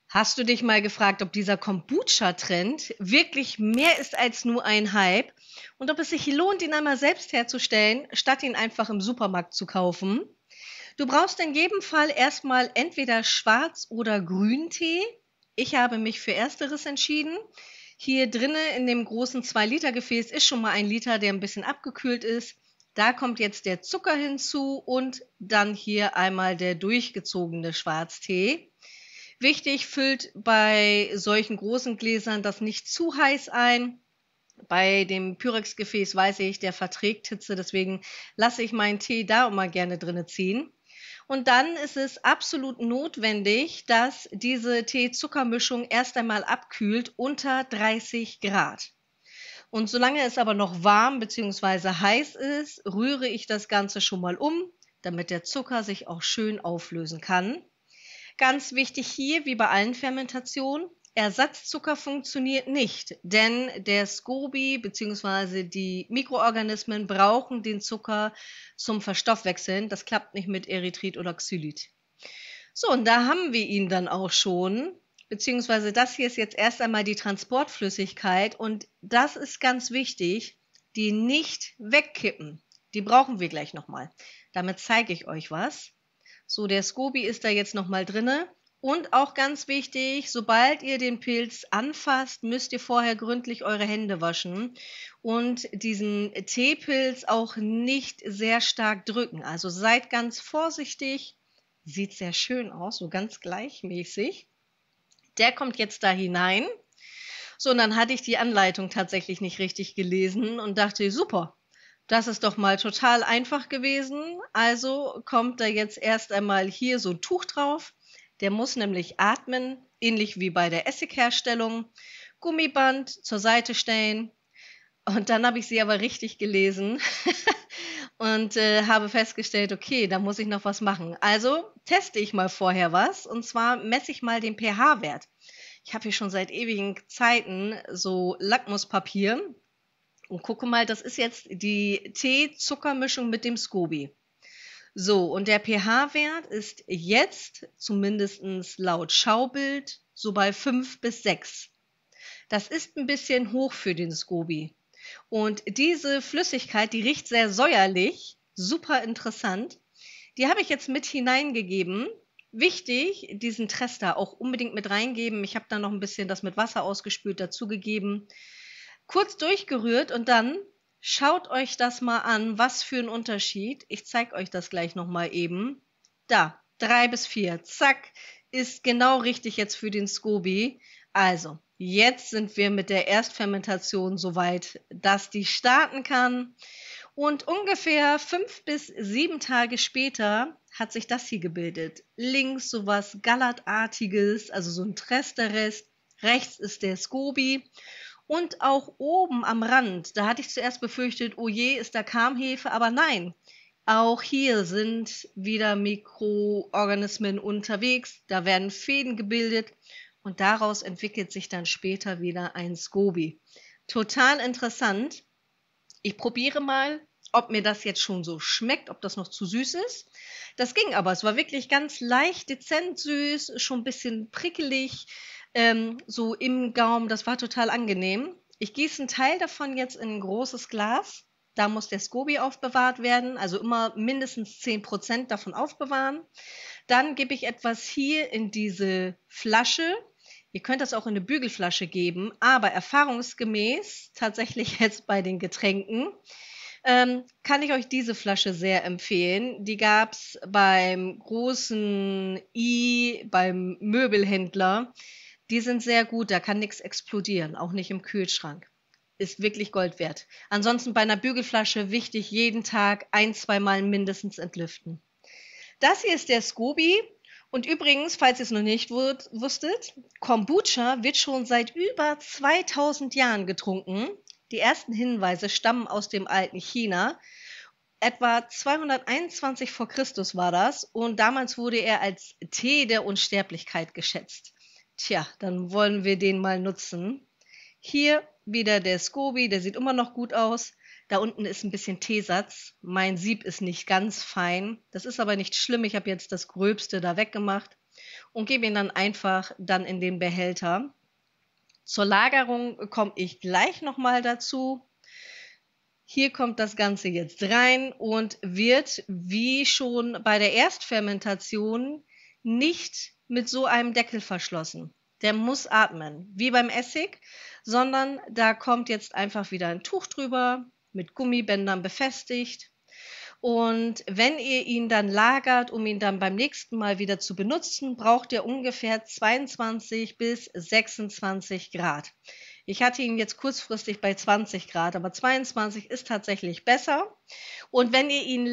Hast du dich mal gefragt, ob dieser Kombucha-Trend wirklich mehr ist als nur ein Hype und ob es sich lohnt, ihn einmal selbst herzustellen, statt ihn einfach im Supermarkt zu kaufen? Du brauchst in jedem Fall erstmal entweder Schwarz- oder Grüntee. Ich habe mich für Ersteres entschieden. Hier drinne in dem großen 2-Liter-Gefäß ist schon mal ein Liter, der ein bisschen abgekühlt ist. Da kommt jetzt der Zucker hinzu und dann hier einmal der durchgezogene Schwarztee. Wichtig, füllt bei solchen großen Gläsern das nicht zu heiß ein. Bei dem Pyrex-Gefäß weiß ich, der verträgt Hitze, deswegen lasse ich meinen Tee da immer gerne drinne ziehen. Und dann ist es absolut notwendig, dass diese Tee-Zuckermischung erst einmal abkühlt unter 30 Grad. Und solange es aber noch warm bzw. heiß ist, rühre ich das Ganze schon mal um, damit der Zucker sich auch schön auflösen kann. Ganz wichtig hier, wie bei allen Fermentationen, Ersatzzucker funktioniert nicht, denn der SCOBY bzw. die Mikroorganismen brauchen den Zucker zum Verstoffwechseln. Das klappt nicht mit Erythrit oder Xylit. So, und da haben wir ihn dann auch schon, beziehungsweise das hier ist jetzt erst einmal die Transportflüssigkeit und das ist ganz wichtig, die nicht wegkippen. Die brauchen wir gleich nochmal. Damit zeige ich euch was. So, der SCOBY ist da jetzt nochmal drinne. Und auch ganz wichtig, sobald ihr den Pilz anfasst, müsst ihr vorher gründlich eure Hände waschen und diesen Teepilz auch nicht sehr stark drücken. Also seid ganz vorsichtig. Sieht sehr schön aus, so ganz gleichmäßig. Der kommt jetzt da hinein. So, und dann hatte ich die Anleitung tatsächlich nicht richtig gelesen und dachte, super, das ist doch mal total einfach gewesen. Also kommt da jetzt erst einmal hier so ein Tuch drauf. Der muss nämlich atmen, ähnlich wie bei der Essigherstellung. Gummiband zur Seite stellen. Und dann habe ich sie aber richtig gelesen und habe festgestellt, okay, da muss ich noch was machen. Also teste ich mal vorher was und zwar messe ich mal den pH-Wert. Ich habe hier schon seit ewigen Zeiten so Lackmuspapier und gucke mal, das ist jetzt die Tee-Zuckermischung mit dem SCOBY. So, und der pH-Wert ist jetzt, zumindest laut Schaubild, so bei 5 bis 6. Das ist ein bisschen hoch für den SCOBY. Und diese Flüssigkeit, die riecht sehr säuerlich, super interessant. Die habe ich jetzt mit hineingegeben. Wichtig, diesen Trester auch unbedingt mit reingeben. Ich habe da noch ein bisschen das mit Wasser ausgespült dazugegeben. Kurz durchgerührt und dann schaut euch das mal an, was für ein Unterschied. Ich zeige euch das gleich noch mal eben. Da, 3 bis 4. Zack, ist genau richtig jetzt für den SCOBY. Also, jetzt sind wir mit der Erstfermentation so weit, dass die starten kann. Und ungefähr 5 bis 7 Tage später hat sich das hier gebildet. Links so was Gallertartiges, also so ein Tresterrest. Rechts ist der SCOBY. Und auch oben am Rand, da hatte ich zuerst befürchtet, oh je, ist da Kamhefe, aber nein. Auch hier sind wieder Mikroorganismen unterwegs, da werden Fäden gebildet und daraus entwickelt sich dann später wieder ein SCOBY. Total interessant. Ich probiere mal, ob mir das jetzt schon so schmeckt, ob das noch zu süß ist. Das ging aber, es war wirklich ganz leicht, dezent süß, schon ein bisschen prickelig, so im Gaumen. Das war total angenehm. Ich gieße einen Teil davon jetzt in ein großes Glas. Da muss der SCOBY aufbewahrt werden, also immer mindestens 10% davon aufbewahren. Dann gebe ich etwas hier in diese Flasche. Ihr könnt das auch in eine Bügelflasche geben, aber erfahrungsgemäß, tatsächlich jetzt bei den Getränken, kann ich euch diese Flasche sehr empfehlen. Die gab es beim großen beim Möbelhändler. Die sind sehr gut, da kann nichts explodieren, auch nicht im Kühlschrank. Ist wirklich Gold wert. Ansonsten bei einer Bügelflasche wichtig, jeden Tag 1, 2 Mal mindestens entlüften. Das hier ist der SCOBY. Und übrigens, falls ihr es noch nicht wusstet, Kombucha wird schon seit über 2000 Jahren getrunken. Die ersten Hinweise stammen aus dem alten China. Etwa 221 vor Christus war das und damals wurde er als Tee der Unsterblichkeit geschätzt. Tja, dann wollen wir den mal nutzen. Hier wieder der SCOBY, der sieht immer noch gut aus. Da unten ist ein bisschen Teesatz. Mein Sieb ist nicht ganz fein. Das ist aber nicht schlimm. Ich habe jetzt das Gröbste da weggemacht. und gebe ihn dann einfach dann in den Behälter. Zur Lagerung komme ich gleich nochmal dazu. Hier kommt das Ganze jetzt rein und wird, wie schon bei der Erstfermentation, nicht mit so einem Deckel verschlossen. Der muss atmen, wie beim Essig, sondern da kommt jetzt einfach wieder ein Tuch drüber, mit Gummibändern befestigt. Und wenn ihr ihn dann lagert, um ihn dann beim nächsten Mal wieder zu benutzen, braucht ihr ungefähr 22 bis 26 Grad. Ich hatte ihn jetzt kurzfristig bei 20 Grad, aber 22 ist tatsächlich besser. Und wenn ihr ihn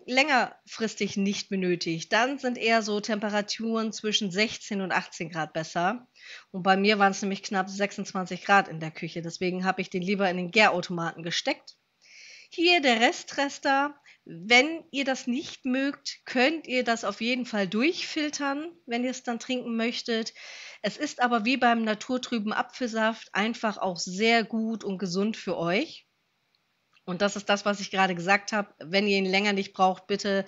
längerfristig nicht benötigt, dann sind eher so Temperaturen zwischen 16 und 18 Grad besser. Und bei mir waren es nämlich knapp 26 Grad in der Küche. Deswegen habe ich den lieber in den Gärautomaten gesteckt. Hier der Restrester. Wenn ihr das nicht mögt, könnt ihr das auf jeden Fall durchfiltern, wenn ihr es dann trinken möchtet. Es ist aber wie beim naturtrüben Apfelsaft einfach auch sehr gut und gesund für euch. Und das ist das, was ich gerade gesagt habe. Wenn ihr ihn länger nicht braucht, bitte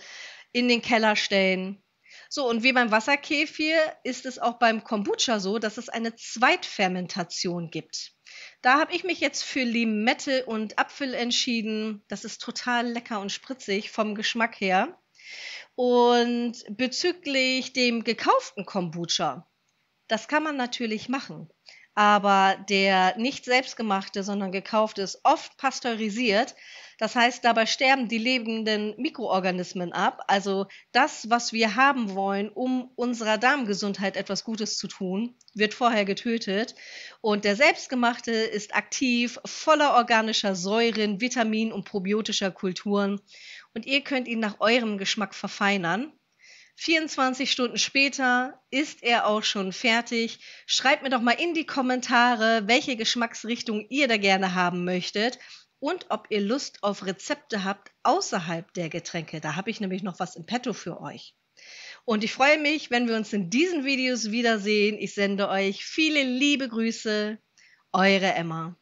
in den Keller stellen. So, und wie beim Wasserkefir ist es auch beim Kombucha so, dass es eine Zweitfermentation gibt. Da habe ich mich jetzt für Limette und Apfel entschieden. Das ist total lecker und spritzig vom Geschmack her. Und bezüglich dem gekauften Kombucha, das kann man natürlich machen. Aber der nicht selbstgemachte, sondern gekaufte ist oft pasteurisiert. Das heißt, dabei sterben die lebenden Mikroorganismen ab. Also das, was wir haben wollen, um unserer Darmgesundheit etwas Gutes zu tun, wird vorher getötet. Und der selbstgemachte ist aktiv, voller organischer Säuren, Vitaminen und probiotischer Kulturen. Und ihr könnt ihn nach eurem Geschmack verfeinern. 24 Stunden später ist er auch schon fertig. Schreibt mir doch mal in die Kommentare, welche Geschmacksrichtung ihr da gerne haben möchtet und ob ihr Lust auf Rezepte habt außerhalb der Getränke. Da habe ich nämlich noch was im Petto für euch. Und ich freue mich, wenn wir uns in diesen Videos wiedersehen. Ich sende euch viele liebe Grüße. Eure Emma.